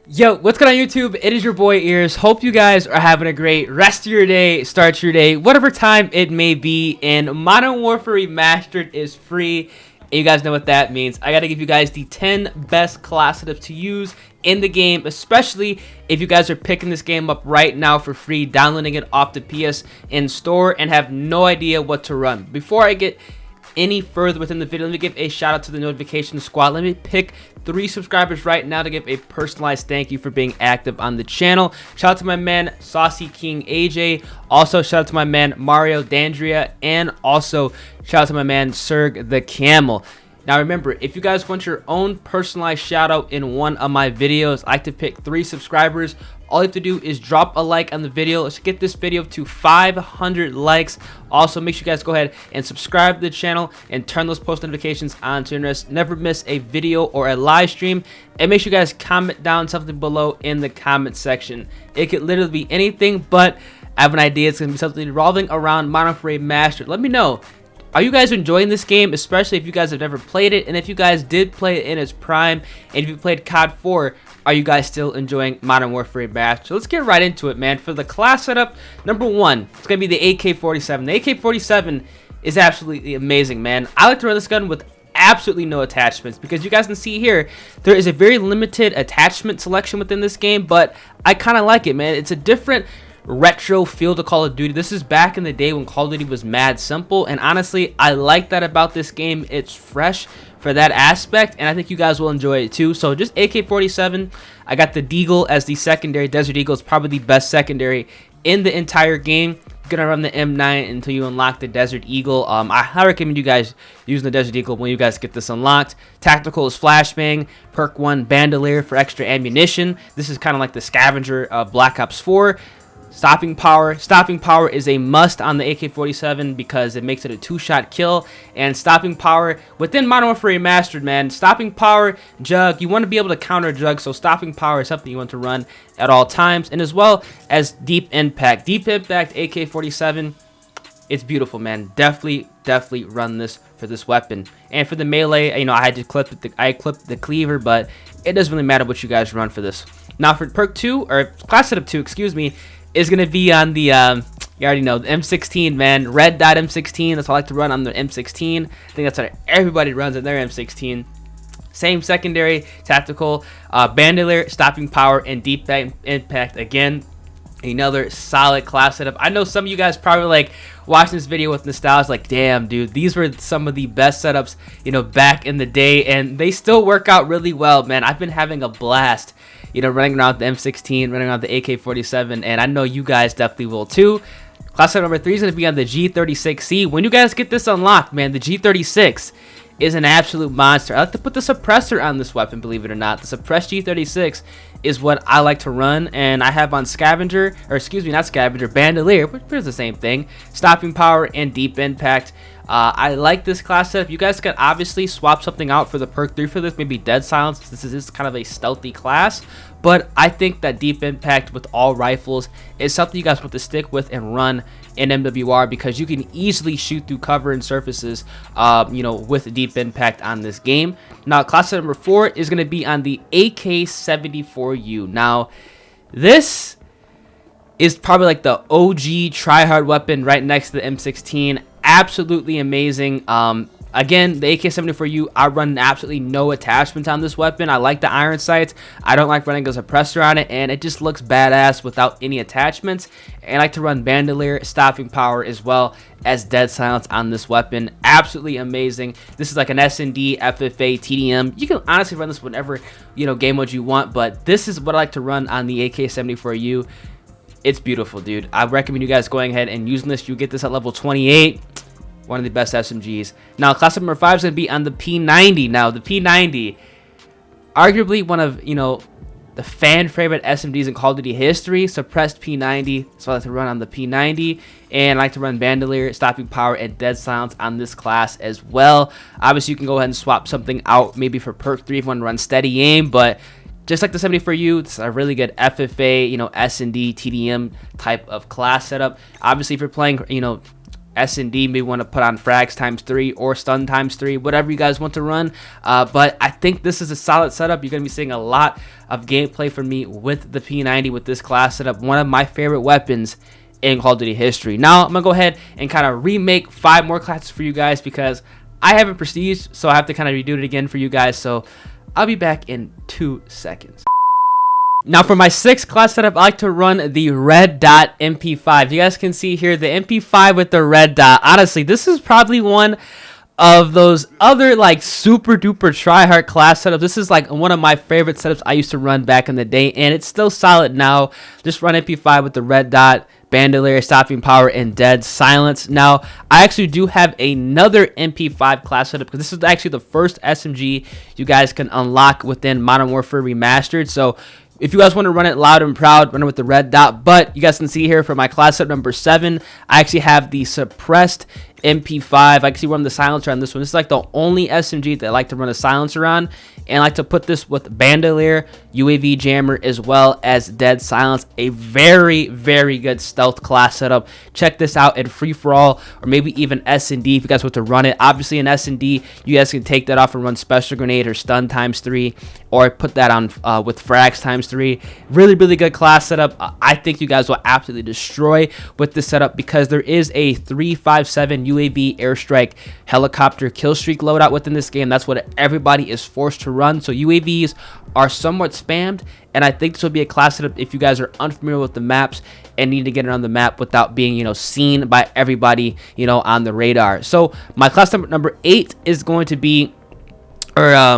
Yo, what's going on YouTube? It is your boy Ears. Hope you guys are having a great rest of your day, start your day, whatever time it may be. And Modern Warfare Remastered is free. And you guys know what that means. I got to give you guys the 10 best class setups to use in the game, especially if you guys are picking this game up right now for free, downloading it off the PSN store and have no idea what to run. Before I get any further within the video, let me give a shout out to the notification squad. Let me pick 3 subscribers right now to give a personalized thank you for being active on the channel. Shout out to my man Saucy King AJ, also shout out to my man Mario Dandria, and also shout out to my man Serg the Camel. Now remember, if you guys want your own personalized shout out in one of my videos, I like to pick 3 subscribers. All you have to do is drop a like on the video. Let's get this video to 500 likes. Also, make sure you guys go ahead and subscribe to the channel and turn those post notifications on to never miss a video or a live stream. And make sure you guys comment down something below in the comment section. It could literally be anything, but I have an idea. It's going to be something revolving around Modern Warfare Remastered. Let me know. Are you guys enjoying this game, especially if you guys have never played it? And if you guys did play it in its prime, and if you played COD 4, are you guys still enjoying Modern Warfare Remastered? So let's get right into it, man. For the class setup, number 1, it's going to be the AK-47. The AK-47 is absolutely amazing, man. I like to run this gun with absolutely no attachments because you guys can see here, there is a very limited attachment selection within this game, but I kind of like it, man. It's a different retro feel to Call of Duty. This is back in the day when Call of Duty was mad simple, and honestly I like that about this game. It's fresh for that aspect, and I think you guys will enjoy it too. So just AK-47. I got the Deagle as the secondary. Desert Eagle is probably the best secondary in the entire game. Gonna run the M9 until you unlock the Desert Eagle. I highly recommend you guys using the Desert Eagle when you guys get this unlocked. Tactical is Flashbang. PERK 1 Bandolier for extra ammunition. This is kind of like the scavenger of Black Ops 4. Stopping power is a must on the AK-47 because it makes it a 2-shot kill. And stopping power within Modern Warfare Remastered, man, stopping power, Jug, you want to be able to counter Jug, so stopping power is something you want to run at all times. And as well as deep impact AK-47, it's beautiful, man. Definitely run this for this weapon. And for the melee, you know, I clipped the cleaver, but it doesn't really matter what you guys run for this. Now for PERK 2, or class setup 2, excuse me, is going to be on the, you already know, the M16, man. Red dot M16. That's what I like to run on the M16. I think that's what everybody runs on their M16. Same secondary, tactical, bandolier, stopping power, and deep impact. Again, another solid class setup. I know some of you guys probably like watching this video with nostalgia, like, damn, dude, these were some of the best setups, you know, back in the day, and they still work out really well, man. I've been having a blast, you know, running around the M16, running around the AK-47, and I know you guys definitely will too. Class setup number 3 is going to be on the G36C. When you guys get this unlocked, man, the G36 is an absolute monster. I like to put the suppressor on this weapon, believe it or not. The suppressed G36 is what I like to run, and I have on scavenger, or excuse me, not scavenger, bandolier, which is the same thing, stopping power, and deep impact. I like this class setup. You guys can obviously swap something out for the PERK 3 for this, maybe Dead Silence. This is kind of a stealthy class, but I think that deep impact with all rifles is something you guys want to stick with and run in MWR because you can easily shoot through cover and surfaces, you know, with deep impact on this game. Now, class setup number 4 is going to be on the AK-74U. Now, this is probably like the OG tryhard weapon right next to the M16. Absolutely amazing. Again, the AK-74U, I run absolutely no attachments on this weapon. I like the iron sights. I don't like running a suppressor on it, and it just looks badass without any attachments. And I like to run bandolier, stopping power, as well as dead silence on this weapon. Absolutely amazing. This is like an S&D, FFA, TDM. You can honestly run this whatever, you know, game mode you want, but this is what I like to run on the AK-74U. It's beautiful, dude. I recommend you guys going ahead and using this. You get this at level 28. One of the best SMGs. Now, class number 5 is going to be on the P90. Now, the P90, arguably one of, you know, the fan favorite SMGs in Call of Duty history. Suppressed P90. So I like to run on the P90. And I like to run bandolier, stopping power, and dead silence on this class as well. Obviously, you can go ahead and swap something out, maybe for PERK 3 if you want to run steady aim, but just like the 74U, it's a really good FFA, you know, S&D, TDM type of class setup. Obviously, if you're playing, you know, S&D, maybe want to put on frags times 3 or stun times 3, whatever you guys want to run. But I think this is a solid setup. You're going to be seeing a lot of gameplay from me with the P90 with this class setup. One of my favorite weapons in Call of Duty history. Now I'm going to go ahead and kind of remake 5 more classes for you guys because I haven't prestige, so I have to kind of redo it again for you guys. So I'll be back in 2 seconds. Now for my 6th class setup, I like to run the red dot MP5. You guys can see here the MP5 with the red dot. Honestly, this is probably one of those other like super duper tryhard class setups. This is like one of my favorite setups I used to run back in the day, and it's still solid now. Just run MP5 with the red dot, bandolier, stopping power, and dead silence. Now I actually do have another MP5 class setup because this is actually the first SMG you guys can unlock within Modern Warfare Remastered. So if you guys want to run it loud and proud, run it with the red dot. But you guys can see here for my class setup number 7, I actually have the suppressed MP5. I actually run the silencer on this one. This is like the only SMG that I like to run a silencer on, and I like to put this with bandolier, UAV jammer, as well as dead silence. A very, very good stealth class setup. Check this out in free for all, or maybe even S&D if you guys want to run it. Obviously in S&D, you guys can take that off and run special grenade or stun times 3, or put that on with frags times 3. Really, really good class setup. I think you guys will absolutely destroy with this setup because there is a 357 UAV airstrike helicopter kill streak loadout within this game. That's what everybody is forced to run. So UAVs are somewhat spammed, and I think this will be a class setup if you guys are unfamiliar with the maps and need to get around the map without being, seen by everybody, on the radar. So my class number 8 is going to be, the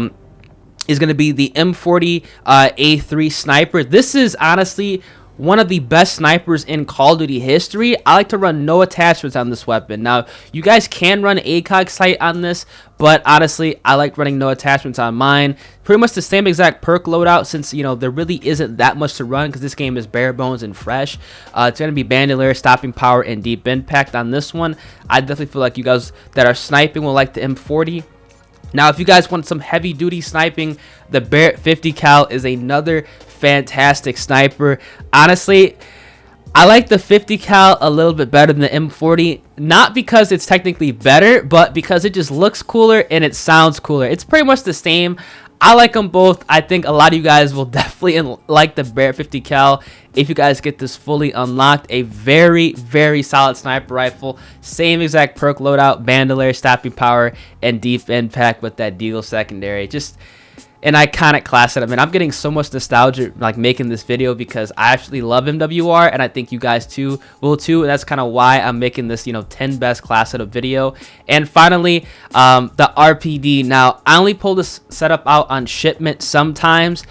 M40 A3 sniper. This is honestly one of the best snipers in Call of Duty history. I like to run no attachments on this weapon. Now, you guys can run ACOG sight on this, but honestly, I like running no attachments on mine. Pretty much the same exact perk loadout since, there really isn't that much to run because this game is bare bones and fresh. It's going to be bandolier, stopping power, and deep impact on this one. I definitely feel like you guys that are sniping will like the M40. Now, if you guys want some heavy duty sniping, the Barrett 50 cal is another fantastic sniper. Honestly, I like the 50 cal a little bit better than the M40, not because it's technically better, but because it just looks cooler and it sounds cooler. It's pretty much the same. I like them both. I think a lot of you guys will definitely like the Barrett 50 cal if you guys get this fully unlocked. A very, very solid sniper rifle. Same exact perk loadout, bandolier, stopping power, and deep impact with that deagle secondary. Just an iconic class setup, and I'm getting so much nostalgia like making this video because I actually love MWR, and I think you guys too will too, and that's kind of why I'm making this 10 best class setup video. And finally, the RPD. Now I only pull this setup out on shipment sometimes.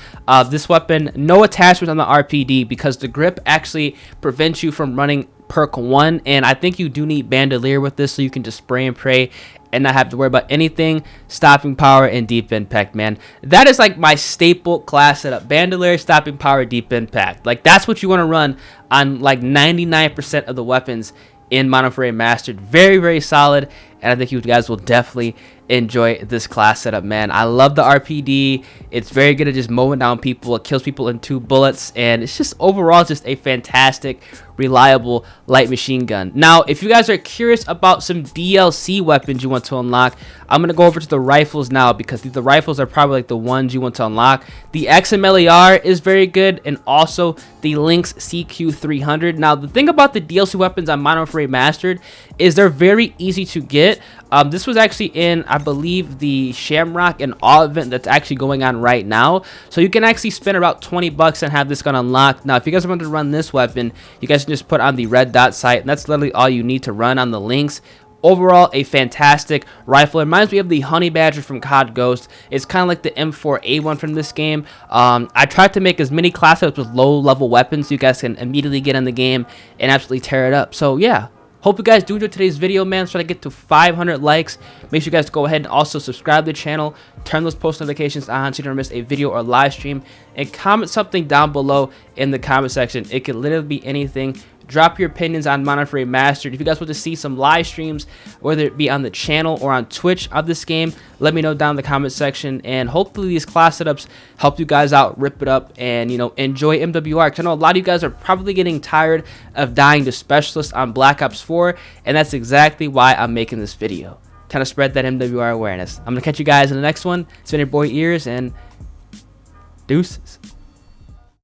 This weapon, no attachments on the RPD because the grip actually prevents you from running perk 1, and I think you do need bandolier with this so you can just spray and pray and not have to worry about anything. Stopping power and deep impact, man. That is like my staple class setup. Bandolier, stopping power, deep impact. Like that's what you want to run on like 99% of the weapons in Modern Warfare Remastered. Very, very solid, and I think you guys will definitely enjoy this class setup, man. I love the RPD. It's very good at just mowing down people. It kills people in 2 bullets, and it's just overall just a fantastic, reliable light machine gun. Now, if you guys are curious about some DLC weapons you want to unlock, I'm going to go over to the rifles now because the rifles are probably like the ones you want to unlock. The XMLAR is very good, and also the Lynx CQ300. Now, the thing about the DLC weapons on Modern Warfare Remastered is they're very easy to get. This was actually in, I believe, the Shamrock and All event that's actually going on right now. So you can actually spend about 20 bucks and have this gun unlocked. Now, if you guys want to run this weapon, you guys can just put on the red dot sight, and that's literally all you need to run on the Lynx. Overall, a fantastic rifle. It reminds me of the Honey Badger from COD Ghost. It's kind of like the M4A1 from this game. I tried to make as many class ups with low-level weapons so you guys can immediately get in the game and absolutely tear it up. So, yeah. Hope you guys do enjoy today's video, man. Let's try to get to 500 likes. Make sure you guys go ahead and also subscribe to the channel. Turn those post notifications on so you don't miss a video or live stream. And comment something down below in the comment section. It could literally be anything. Drop your opinions on Modern Warfare Remastered. If you guys want to see some live streams, whether it be on the channel or on Twitch of this game, let me know down in the comment section. And hopefully these class setups help you guys out, rip it up, and enjoy MWR. Because I know a lot of you guys are probably getting tired of dying to specialists on Black Ops 4, and that's exactly why I'm making this video. Trying to spread that MWR awareness. I'm gonna catch you guys in the next one. It's been your boy Ears, and deuces.